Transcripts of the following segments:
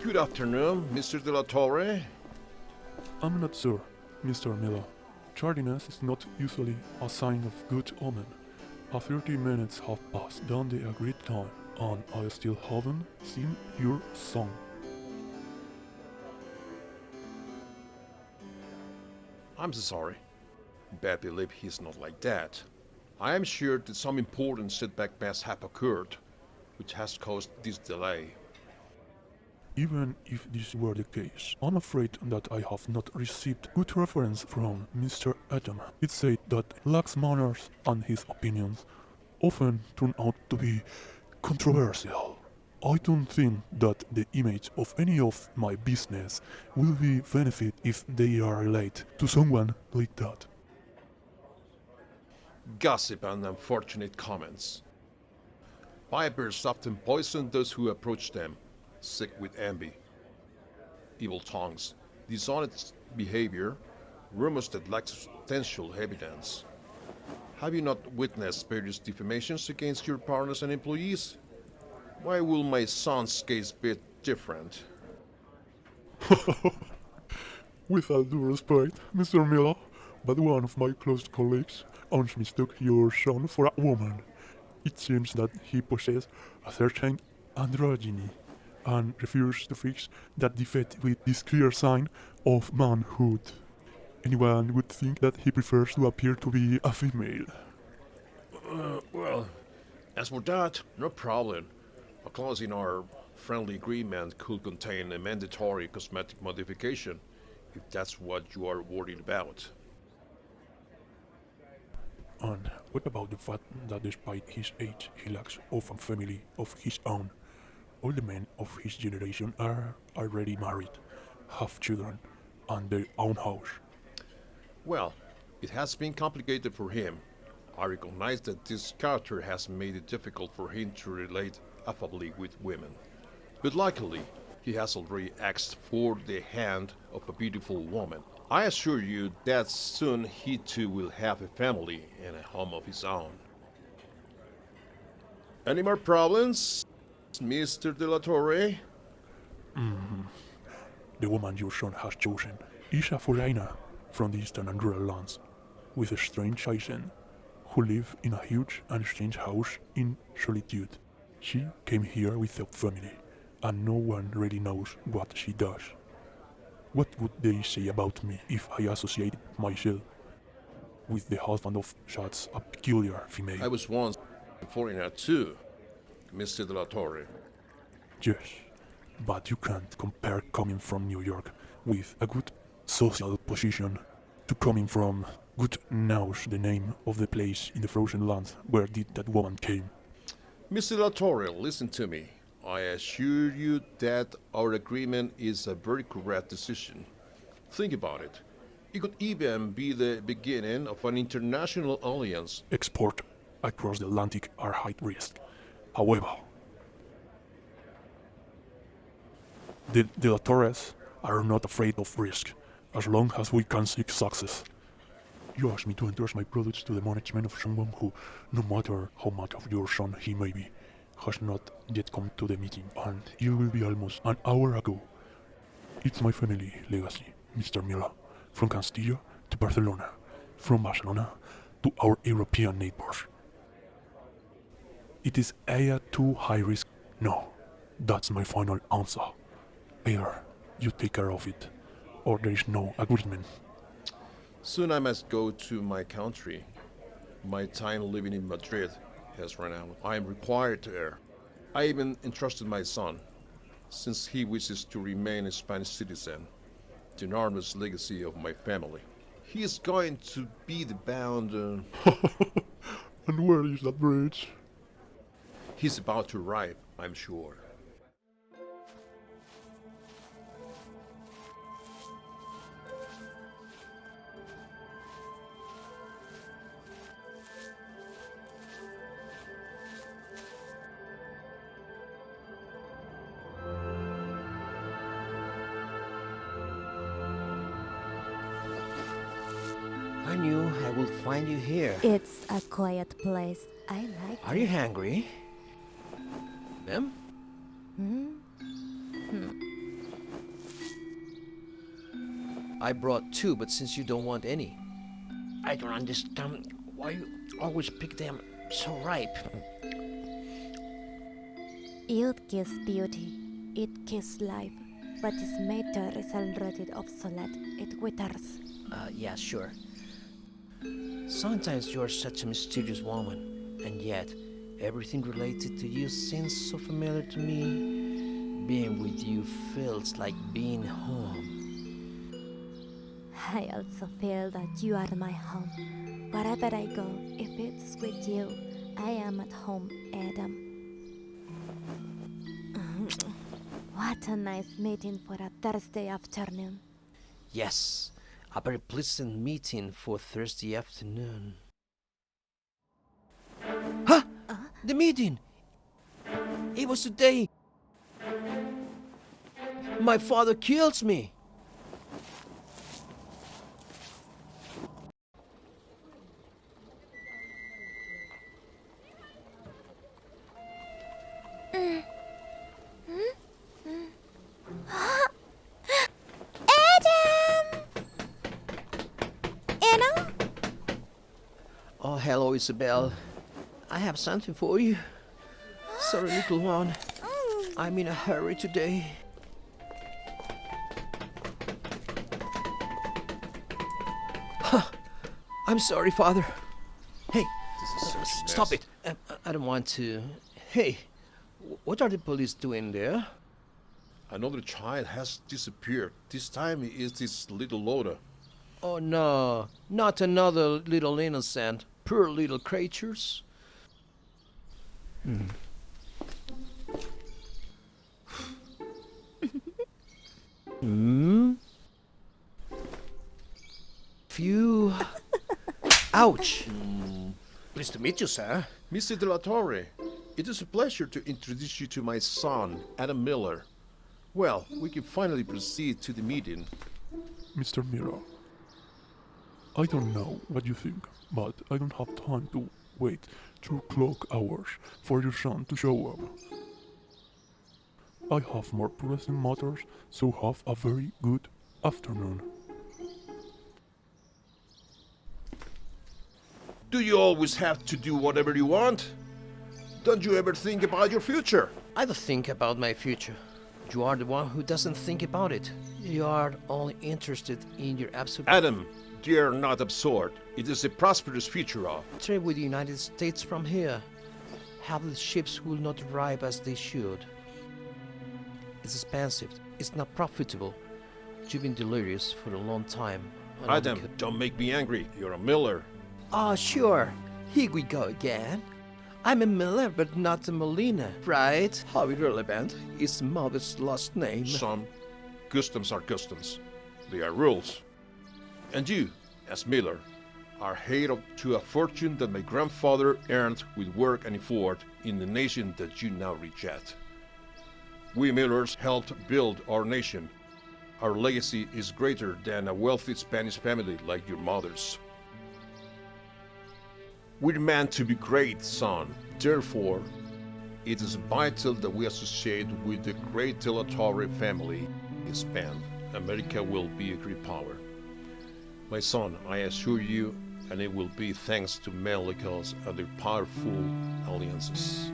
Good afternoon, Mr. De La Torre. I'm not sure, Mr. Miller. Tardiness is not usually a sign of good omen. 30 minutes have passed down the agreed time, and I still haven't seen your son. I'm so sorry. Bad believe he's not like that. I am sure that some important setback must have occurred, which has caused this delay. Even if this were the case, I'm afraid that I have not received good reference from Mr. Adam. It said that lax manners and his opinions often turn out to be controversial. I don't think that the image of any of my business will be benefit if they are related to someone like that. Gossip and unfortunate comments. Vipers often poison those who approach them, sick with envy, evil tongues, dishonest behavior, rumors that lack substantial evidence. Have you not witnessed various defamations against your partners and employees? Why will my son's case be different? With all due respect, Mr. Miller, but one of my close colleagues once mistook your son for a woman. It seems that he possesses a certain androgyny and refused to fix that defect with this clear sign of manhood. Anyone would think that he prefers to appear to be a female. Well, as for that, no problem. A clause in our friendly agreement could contain a mandatory cosmetic modification, if that's what you are worried about. And what about the fact that despite his age, he lacks of a family of his own? All the men of his generation are already married, have children, and their own house. Well, it has been complicated for him. I recognize that this character has made it difficult for him to relate affably with women. But luckily, he has already asked for the hand of a beautiful woman. I assure you that soon he too will have a family and a home of his own. Any more problems, Mr. De La Torre? The woman your son has chosen is a foreigner from the eastern and rural lands, with a strange accent, who live in a huge and strange house in solitude. She came here without family, and no one really knows what she does. What would they say about me if I associated myself with the husband of such a peculiar female? I was once a foreigner too, Mr. De La Torre. Yes, but you can't compare coming from New York with a good social position to coming from good knows the name of the place in the frozen land where did that woman came. Mr. De La Torre, listen to me. I assure you that our agreement is a very correct decision. Think about it. It could even be the beginning of an international alliance. Export across the Atlantic are high risk. However, the La Torres are not afraid of risk as long as we can seek success. You asked me to entrust my products to the management of someone who, no matter how much of your son he may be, has not yet come to the meeting, and it will be almost an hour ago. It's my family legacy, Mr. Miller, from Castilla to Barcelona, from Barcelona to our European neighbors. It is either too high risk. No, that's my final answer. Either you take care of it, or there is no agreement. Soon I must go to my country. My time living in Madrid has run out. I am required to err. I even entrusted my son, since he wishes to remain a Spanish citizen, the enormous legacy of my family. He is going to be the bound. And where is that bridge? He's about to arrive, I'm sure. I knew I would find you here. It's a quiet place. I like Are you hungry? Ma'am? I brought 2, but since you don't want any, I don't understand why you always pick them so ripe. Youth gives beauty, it gives life, but its matter is already obsolete. It withers. Yeah, sure. Sometimes you're such a mysterious woman, and yet everything related to you seems so familiar to me. Being with you feels like being home. I also feel that you are my home. Wherever I go, if it's with you, I am at home, Adam. What a nice meeting for a Thursday afternoon. Yes, a very pleasant meeting for Thursday afternoon. Huh? The meeting! It was today! My father kills me! Anna? Oh, hello, Isabel. I have something for you. Sorry, little one. I'm in a hurry today. Huh. I'm sorry, father. Hey, This is such a stop mess. it. I don't want to. Hey, what are the police doing there? Another child has disappeared. This time it is this little Loda. Oh no, not another little innocent. Poor little creatures. Hmm? Phew. Ouch. Pleased to meet you, sir. Mr. De La Torre, it is a pleasure to introduce you to my son, Adam Miller. Well, we can finally proceed to the meeting. Mr. Miller, I don't know what you think, but I don't have time to wait 2 clock hours for your son to show up. I have more pressing matters, so have a very good afternoon. Do you always have to do whatever you want? Don't you ever think about your future? I don't think about my future. You are the one who doesn't think about it. You are only interested in your absolute Adam, dear, not absurd. It is a prosperous future of. trade with the United States from here. Half the ships will not arrive as they should. It's expensive. It's not profitable. You've been delirious for a long time. and all Adam, because- don't make me angry. You're a Miller. Ah, sure. Here we go again. I'm a Miller, but not a Molina, right? How irrelevant is mother's last name? Son, customs are customs. They are rules. And you, as Miller, are heir to a fortune that my grandfather earned with work and effort in the nation that you now reject. We Millers helped build our nation. Our legacy is greater than a wealthy Spanish family like your mother's. We're meant to be great, son. Therefore, it is vital that we associate with the great De La Torre family. Expand. America will be a great power. My son, I assure you, and it will be thanks to men like us and their powerful alliances.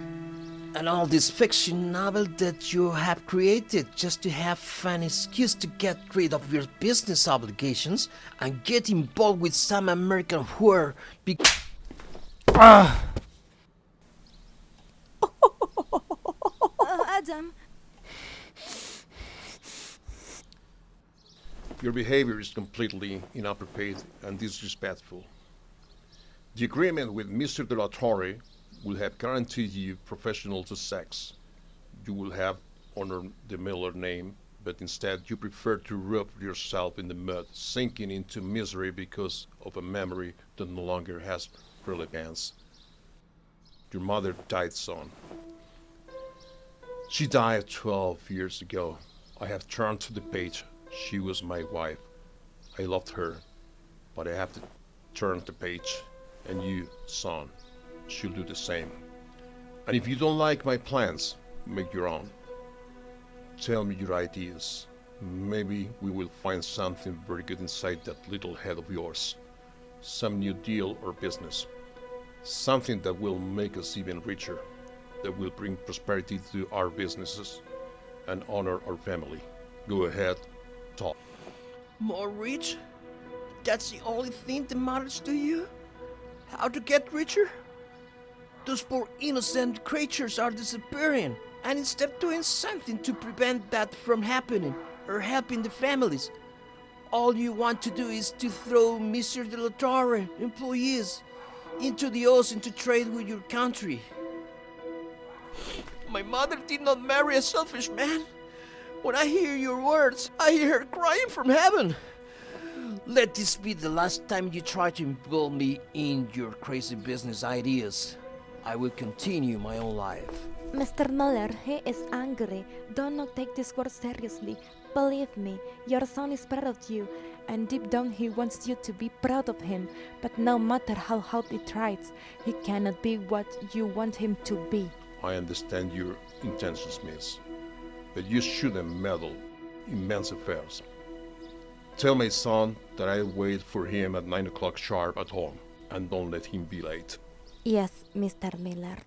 And all this fiction novel that you have created just to have an excuse to get rid of your business obligations and get involved with some American whore. Adam. Your behavior is completely inappropriate and disrespectful. The agreement with Mr. De La Torre will have guaranteed you professional success. You will have honored the Miller name, but instead you prefer to rub yourself in the mud, sinking into misery because of a memory that no longer has relevance. Your mother died, son. She died 12 years ago. I have turned to the page. She was my wife. I loved her, but I have to turn the page. And you, son, should do the same. And if you don't like my plans, make your own. Tell me your ideas. Maybe we will find something very good inside that little head of yours. Some new deal or business. Something that will make us even richer, that will bring prosperity to our businesses and honor our family. Go ahead, talk. More rich? That's the only thing that matters to you? How to get richer? Those poor innocent creatures are disappearing, and instead of doing something to prevent that from happening or helping the families, all you want to do is to throw Mr. De La Torre employees into the ocean to trade with your country. My mother did not marry a selfish man. When I hear your words, I hear her crying from heaven. Let this be the last time you try to involve me in your crazy business ideas. I will continue my own life. Mr. Muller, he is angry. Do not take this word seriously. Believe me, your son is proud of you, and deep down he wants you to be proud of him. But no matter how hard he tries, he cannot be what you want him to be. I understand your intentions, miss, but you shouldn't meddle in men's affairs. Tell my son that I wait for him at 9 o'clock sharp at home, and don't let him be late. Yes, Mr. Miller.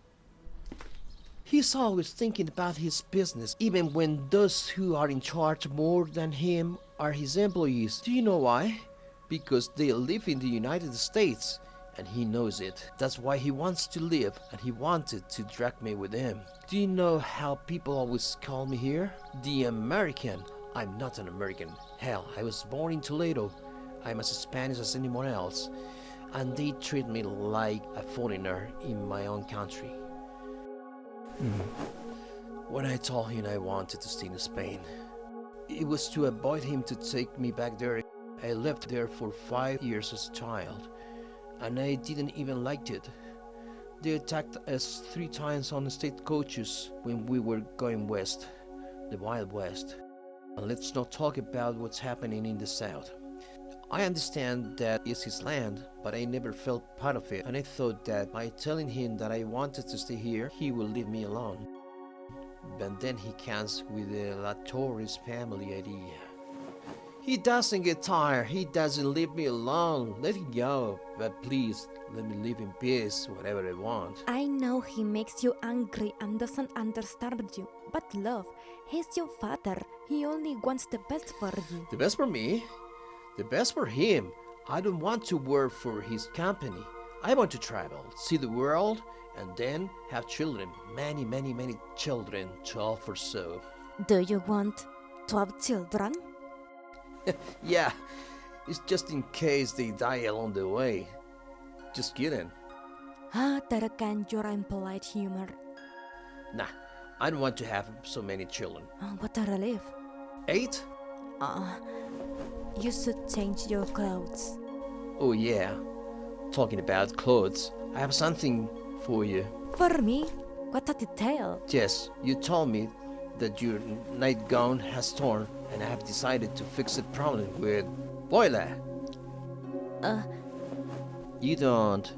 He's always thinking about his business, even when those who are in charge more than him are his employees. Do you know why? Because they live in the United States, and he knows it. That's why he wants to live, and he wanted to drag me with him. Do you know how people always call me here? The American. I'm not an American. Hell, I was born in Toledo. I'm as Spanish as anyone else, and they treat me like a foreigner in my own country. When I told him I wanted to stay in Spain, it was to avoid him to take me back there. I lived there for 5 years as a child, and I didn't even like it. They attacked us 3 times on state coaches when we were going west, the Wild West. And let's not talk about what's happening in the South. I understand that it's his land, but I never felt part of it, and I thought that by telling him that I wanted to stay here, he will leave me alone. But then he comes with the La Torres family idea. He doesn't get tired, he doesn't leave me alone. Let him go, but please, let me live in peace, whatever I want. I know he makes you angry and doesn't understand you, but love, he's your father. He only wants the best for you. The best for me? The best for him. I don't want to work for his company. I want to travel, see the world, and then have children. Many, many, many children, 12 or so. Do you want 12 children? Yeah, it's just in case they die along the way. Just kidding. Ah, there again, your impolite humor. Nah, I don't want to have so many children. Oh, what a relief. 8? You should change your clothes. Oh yeah. Talking about clothes, I have something for you. For me? What a detail. Yes, you told me that your nightgown has torn, and I have decided to fix the problem with boiler. You don't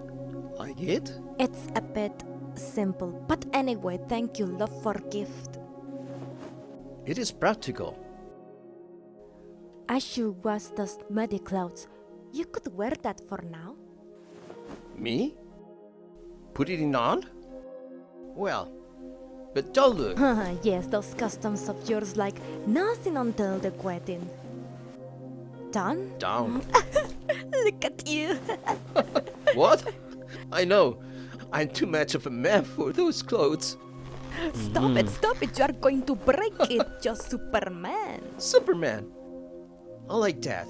like it? It's a bit simple, but anyway, thank you, love, for gift. It is practical. I should wash those muddy clothes. You could wear that for now. Me? Put it in on? Well, but don't look. Yes, those customs of yours like nothing until the wedding. Done? Down. Look at you. What? I know. I'm too much of a man for those clothes. Stop it. You are going to break it. Just Superman. Superman. I like that.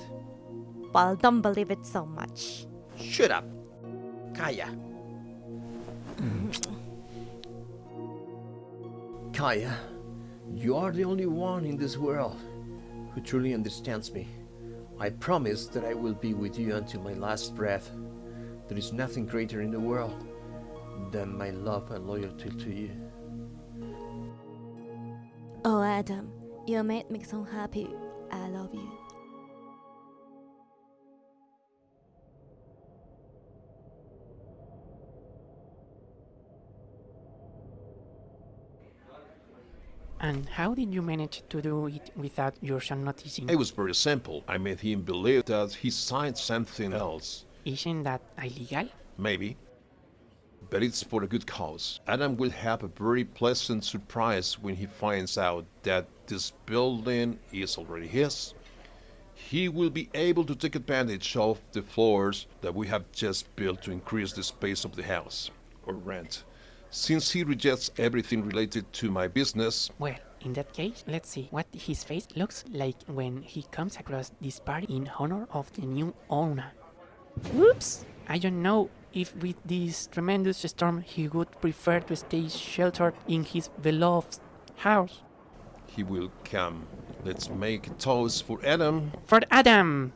Well, don't believe it so much. Shut up. Kaya. Kaya, you are the only one in this world who truly understands me. I promise that I will be with you until my last breath. There is nothing greater in the world than my love and loyalty to you. Oh, Adam, you made me so happy. I love you. And how did you manage to do it without your son noticing? It was very simple. I made him believe that he signed something else. Isn't that illegal? Maybe. But it's for a good cause. Adam will have a very pleasant surprise when he finds out that this building is already his. He will be able to take advantage of the floors that we have just built to increase the space of the house, or rent. Since he rejects everything related to my business, Well, in that case, let's see what his face looks like when he comes across this party in honor of the new owner. Whoops! I don't know if with this tremendous storm he would prefer to stay sheltered in his beloved house. he will come. Let's make a toast for Adam. For Adam!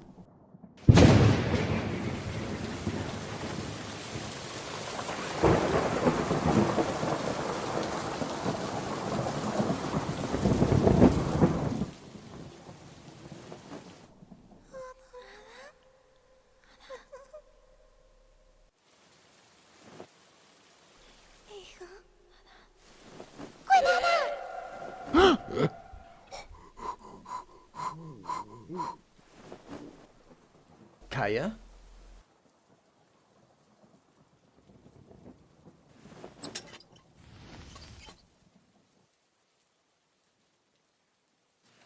Kaya?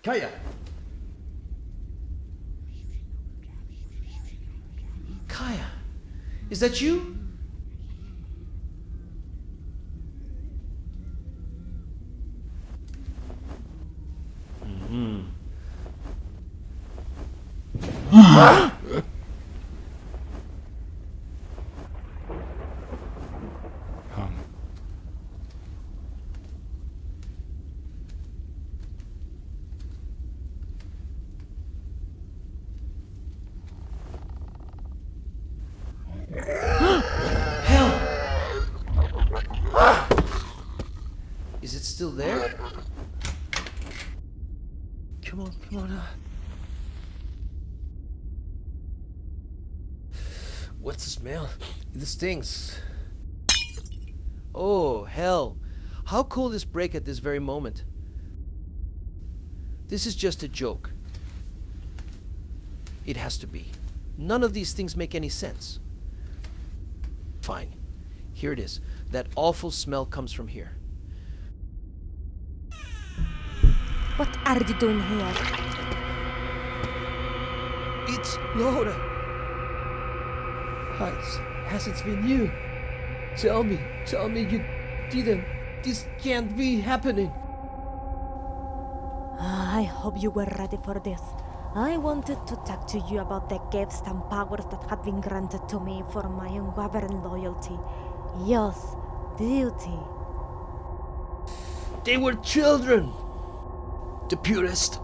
Kaya! Kaya, is that you? Hell! Is it still there? Come on. What's the smell? It stinks. Oh, hell. How could this break at this very moment? This is just a joke. It has to be. None of these things make any sense. Fine. Here it is. That awful smell comes from here. What are you doing here? It's Laura. Has it been you? Tell me you didn't. This can't be happening. I hope you were ready for this. I wanted to talk to you about the gifts and powers that had been granted to me for my unwavering loyalty. Yes, duty. They were children. The purest,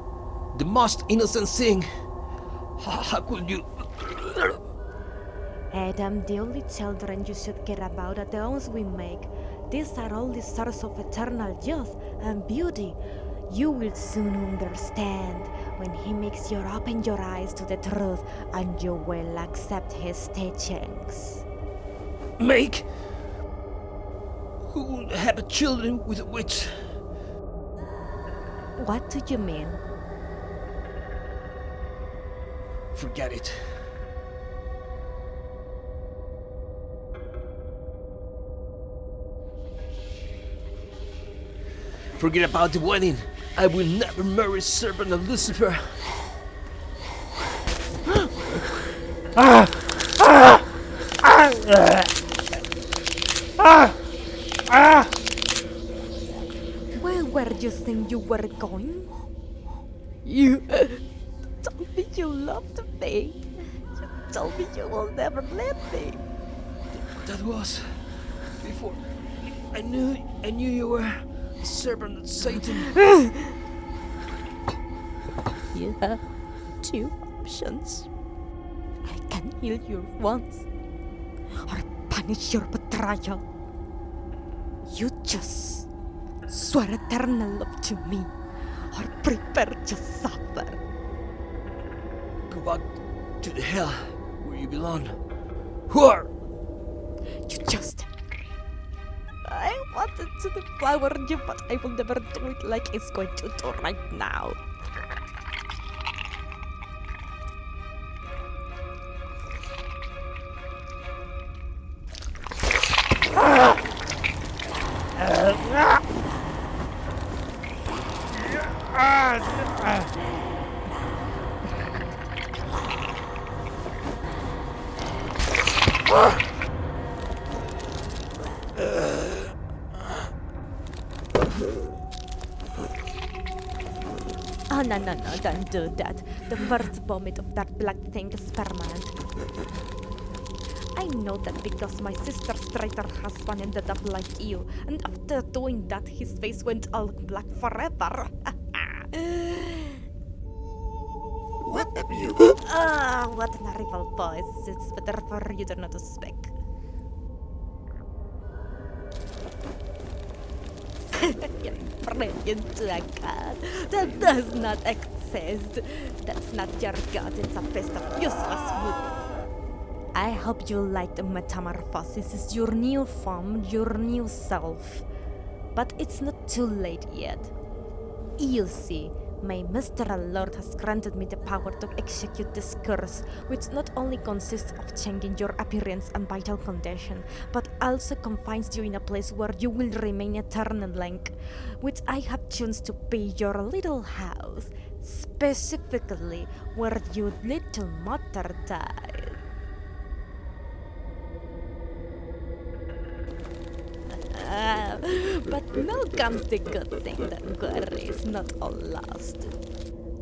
the most innocent thing. How could you? Adam, the only children you should care about are the ones we make. These are all the source of eternal youth and beauty. You will soon understand when he makes you open your eyes to the truth and you will accept his teachings. Make? Who would have children with a witch? What do you mean? Forget it. Forget about the wedding. I will never marry serpent of Lucifer. Where were you think you were going? You. Told me you loved me. You told me you will never leave me. That was before I knew you were a serpent of Satan. You have two options. I can heal you once, or punish your betrayal. You just swear eternal love to me, or prepare to suffer. Go back to the hell where you belong. Who are? You just I wanted to devour you, but I will never do it like it's going to do right now. Oh, no, don't do that. The first vomit of that black thing is permanent. I know that because my sister's traitor husband ended up like you, and after doing that, his face went all black forever. What have you? Ah, what an horrible voice. It's better for you to not speak. Brilliant, God. That does not exist. That's not your god, it's a piece of useless wood. I hope you like the metamorphosis. It's your new form, your new self. But it's not too late yet. You see, my mystical lord has granted me the power to execute this curse, which not only consists of changing your appearance and vital condition, but also confines you in a place where you will remain eternally, which I have chosen to be your little house, specifically where your little mother died. But now comes the good thing, don't worry, it's not all lost.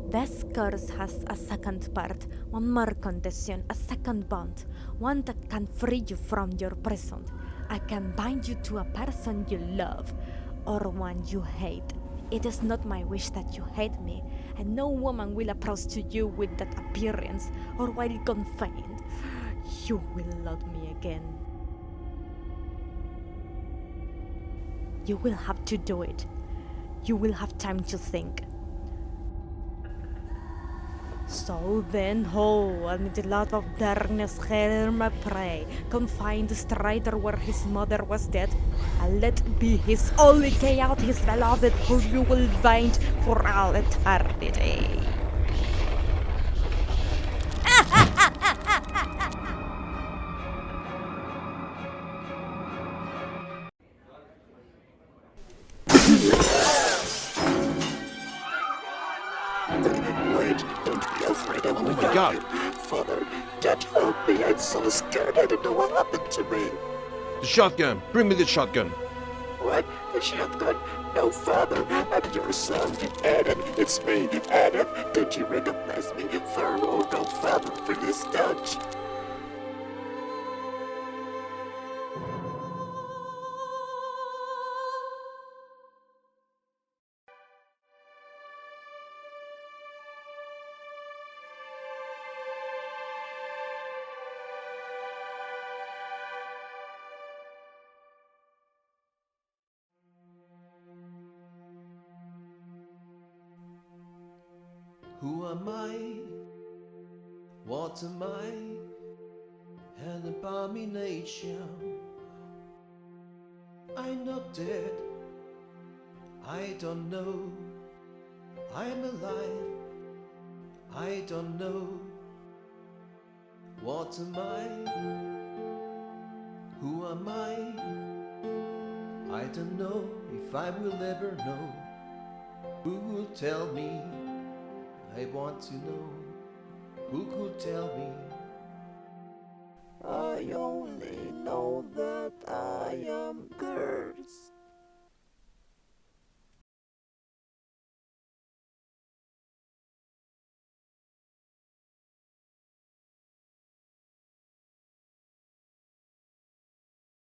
This curse has a second part, one more condition, a second bond, one that can free you from your prison. I can bind you to a person you love, or one you hate. It is not my wish that you hate me, and no woman will approach to you with that appearance, or while confined. You will love me again. You will have to do it. You will have time to think. So then, amid the lot of darkness, hear my prey, confine the strider where his mother was dead, and let be his only chaos, his beloved, who you will bind for all eternity. Wait, don't be afraid. I won't Oh my God. Father, Dad, help me. I'm so scared. I don't know what happened to me. The shotgun! Bring me the shotgun! What? The shotgun? No, Father. I'm your son. Adam, it's me. Adam, don't you recognize me? Pharaoh, no, Father, please don't. Who am I? What am I? An abomination. I'm not dead. I don't know. I'm alive. I don't know. What am I? Who am I? I don't know if I will ever know. Who will tell me? I want to know. Who could tell me? I only know that I am cursed.